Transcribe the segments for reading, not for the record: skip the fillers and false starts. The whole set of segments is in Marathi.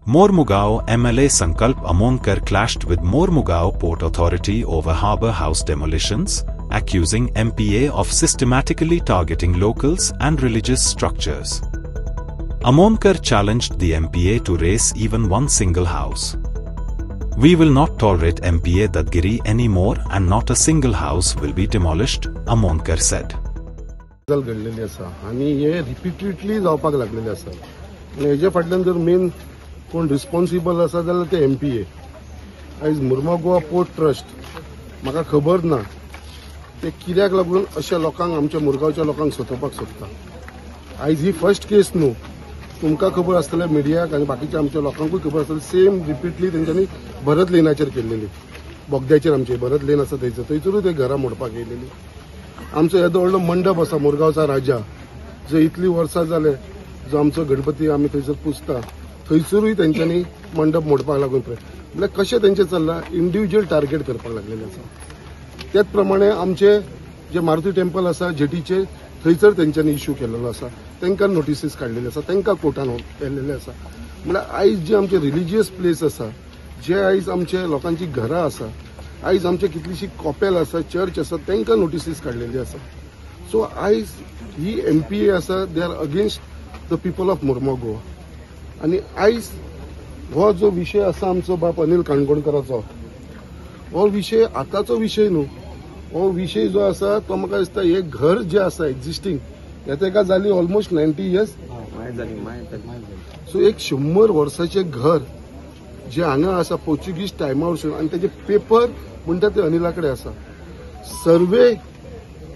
Mormugao MLA Sankalp Amonkar clashed with Mormugao Port Authority over harbour house demolitions, accusing MPA of systematically targeting locals and religious structures. Amonkar challenged the MPA to raise even one single house. "We will not tolerate MPA Dadgiri anymore and not a single house will be demolished," Amonkar said. घडलेली आसा आणि हे रिपीटेडली जावपाक लागलेले आसा आणि हेजे फाटल्यान जर मेन कोण रिस्पॉन्सिबल आसा जाल्यार ते MPA. आयज मुर्मा गोवा पोर्ट ट्रस्ट म्हाका खबर ना ते कित्याक लागून अशा लोकांक आमच्या मुरगांवच्या लोकांक सतोवपाक सोदता. आयज ही फर्स्ट केस न्हू, तुमकां खबर आसतलें मिडियाक आनी बाकीच्या आमच्या लोकांकूय खबर आसतलें. सेम रिपीटली तेंच्यांनी भरत लेनाचेर केल्लेली, बोगद्याचेर आमचे भरत लेन आसा थंयसरूय ते घरां मोडपाक येयलेली. आमचो येदो व्हडलो मंडप आसा मुरगांवचा राजा, जो इतली वर्सां जाले, जो आमचो गणपती आमी थंयसर पुजता, थंयसरूय तेंच्यांनी मंडप मोडपाक लागून म्हळ्यार कशें तेंचें चल्लां, इंडिव्हिज्युअल टार्गेट करपाक लागलेले आसा. त्याच प्रमाणे आमचे जे मारुती टेम्पल आसा जेटीचे, थंयसर तेंच्यांनी इश्यू केलेलो आसा, तांकां नोटिसीस काडलेले आसा, तांकां कोर्टान व्हेल्लेले आसा. म्हळ्यार आयज जे आमचे रिलिजियस प्लेस आसा, जे आयज आमचे लोकांची घरां आसा, आयज आमचे कितलीशी कॉपेल आसा, चर्च आसा, तांकां नोटिसीस काडलेली आसा. सो आयज ही MPA आसा, they are against the people of मुर्मा गोवा. आनी आयज हो जो विशय आसा आमचो बाप अनिल काणकोणकराचो, हो विशय आतांचो विशय न्हू. हो विशय जो आसा तो म्हाका दिसता हे घर जे आसा एक्झिस्टिंग हे ताका जाली ऑलमोस्ट 90 इयर्स. सो एक 100 वर्साचें घर जे हांगा आसा पोर्चुगीज टायमा वरसून, आनी तेजे पेपर म्हणटा ते अनिला कडेन आसा. सर्वे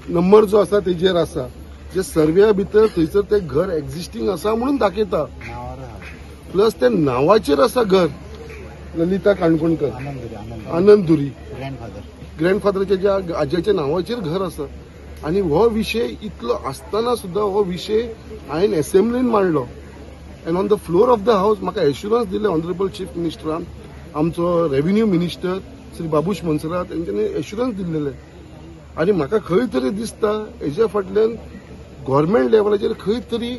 नंबर जो आसा तेजेर आसा, जे सर्वे भितर थंयसर ते घर एक्झिस्टिंग आसा म्हणून दाखयता. प्लस ते नांवाचेर आसा घर, ललिता काणकोणकर, आनंद धुरी, ग्रँडफादराच्या ज्या आज्याच्या नांवाचेर घर आसा. आनी हो विशय इतलो आसतना सुद्धा हो विशय हांवें असेंब्लीन मांडलो. And on the floor of the house म्हाका एश्युरन्स दिले ऑनरेबल चीफ मिनिस्टरान, आमचो रेव्हेन्यू मिनिस्टर श्री बाबूश मनसरा, तेंच्यांनी एश्युरन्स दिल्लेले. आनी म्हाका खंय तरी दिसता हेच्या फाटल्यान गव्हर्मेंट लेवलाचेर खंय तरी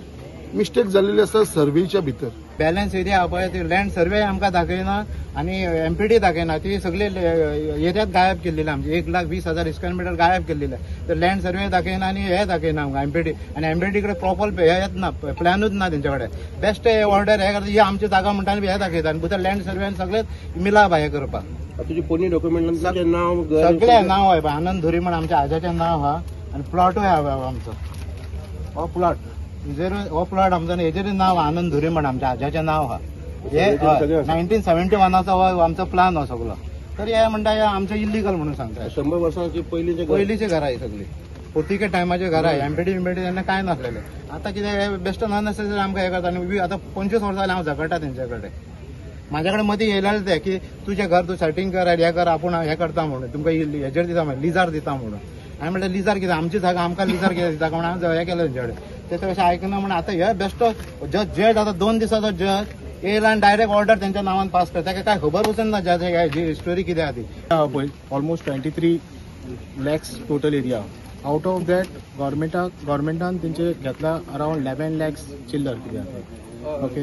मिस्टेक जाल्लेली आसा सर्वेच्या भितर. बॅलन्स एरिया आहा पळय ती लँड सर्वे आमकां दाखयना आणि MPD दाखयना. ती सगळे एरियात गायब केल्लेले आमचे 1,20,000 स्क्वेअर मीटर गायब केल्लेले. तर लँड सर्वे दाखयना आणि हे दाखयना आमकां MPD. आणि MPD कडे प्रॉपर हे येत ना, प्लॅनूच ना तेंच्या कडेन. बेस्ट ऑर्डर हे करता, ही आमची जागा म्हणटा आनी हे दाखयता आनी भितर लँड सर्वेन सगळे मिलाप हे करपाक. तुझे पोनी डॉक्युमेंट नाव सगळे नाव आहे, आनंद धुरी म्हणून आमच्या आजाचें नाव हा आणि प्लॉटूय हा आमचो. हो प्लॉट हो प्लॉट आमचो हेजेर नाव आनंद धुरी म्हणून आमच्या आजाचें नाव हा. हे 1971 हो आमचो प्लान हो सगळो. तर हे म्हणटा हे आमचं इलिगल म्हणून सांगता. 100 वर्सांची पयलींची घरां ही सगळी पोर्तुगीज टायमाची घरां आहे. MPD तेन्ना काय नासलेले. आता कितें बेस्ट अननेसेसरी आमकां हे करता. आनी आता 25 वर्सां जाली हांव झगडटा तेंचे कडेन. माझ्या कडेन मदीं येयलेले ते की तुजें घर तूं सेटिंग कर, हे कर, आपूण हे करता म्हणून, तुमकां हेजेर दिता म्हणून, लिजार दिता म्हणून. हांवें म्हणलें लिजार कितें, आमची जागा आमकां लिजार कितें दिता म्हणून हांवें हे केलें तेंचे कडेन. ते तशें आयकना म्हणून आतां हे बेस्ट जज आतां 2 दिसाचो जज येयला आनी डायरेक्ट ऑर्डर तेंच्या नांवान पास करता. ताका काय खबर वचून ना जज जी स्टोरी कितें आहा ती. पळय almost 23 lakhs total area. Out of that गव्हर्मेंटान तेंचे घेतला अरावंड 11 लॅक्स चिल्लर कितें. Okay,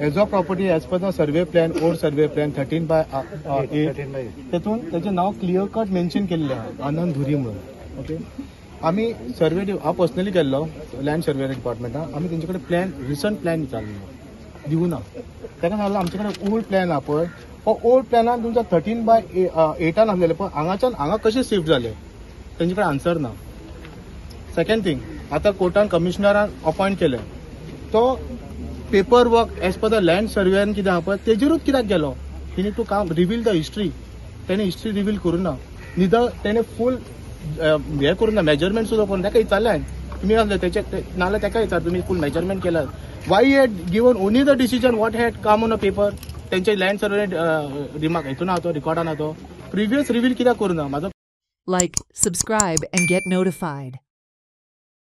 as of property as per the survey plan, old survey plan 13/8 तेतून तेजें नाव क्लियर कट मेन्शन केल्लें आहा, आनंद धुरी म्हणून. ओके, आमी सर्वे हांव पर्सनली गेल्लो लँड सर्वे डिपार्टमेंटान. आमी तेंचे कडेन प्लॅन, रिसंट प्लॅन विचारलो, दिवना. ताका सांगलें आमचे कडेन ओल्ड प्लॅन आहा पळय, हो ओल्ड प्लॅनान तुमचा 13/8 आसलेले पळय, हांगा कशें शिफ्ट जाले, तेंचे कडेन आन्सर ना. सेकंड थिंग, आतां कोर्टान कमिशनरान अपॉयंट केले, तो paper work as per the land सर्वेन कितें आहा पळय तेजेरूच कित्याक गेलो. तेणी टू काम रिवील द हिस्ट्री, तेणे हिस्ट्री रिवील करूं ना. निदर तेणे फूल हे करूं ना, मेजरमेंट सुद्दां करून. ताका विचारलें तुमी आसले तेचे नाल्यार ताका विचार तुमी फूल मेजरमेंट केला. Y had given only the decision what had come on a paper. तेंचे लँड सर्वे रिमार्क हितून आहा तो, रिकॉर्डान आहा तो. प्रिवियस रिवील कित्याक करूं ना. म्हाजो Like, subscribe and get notified.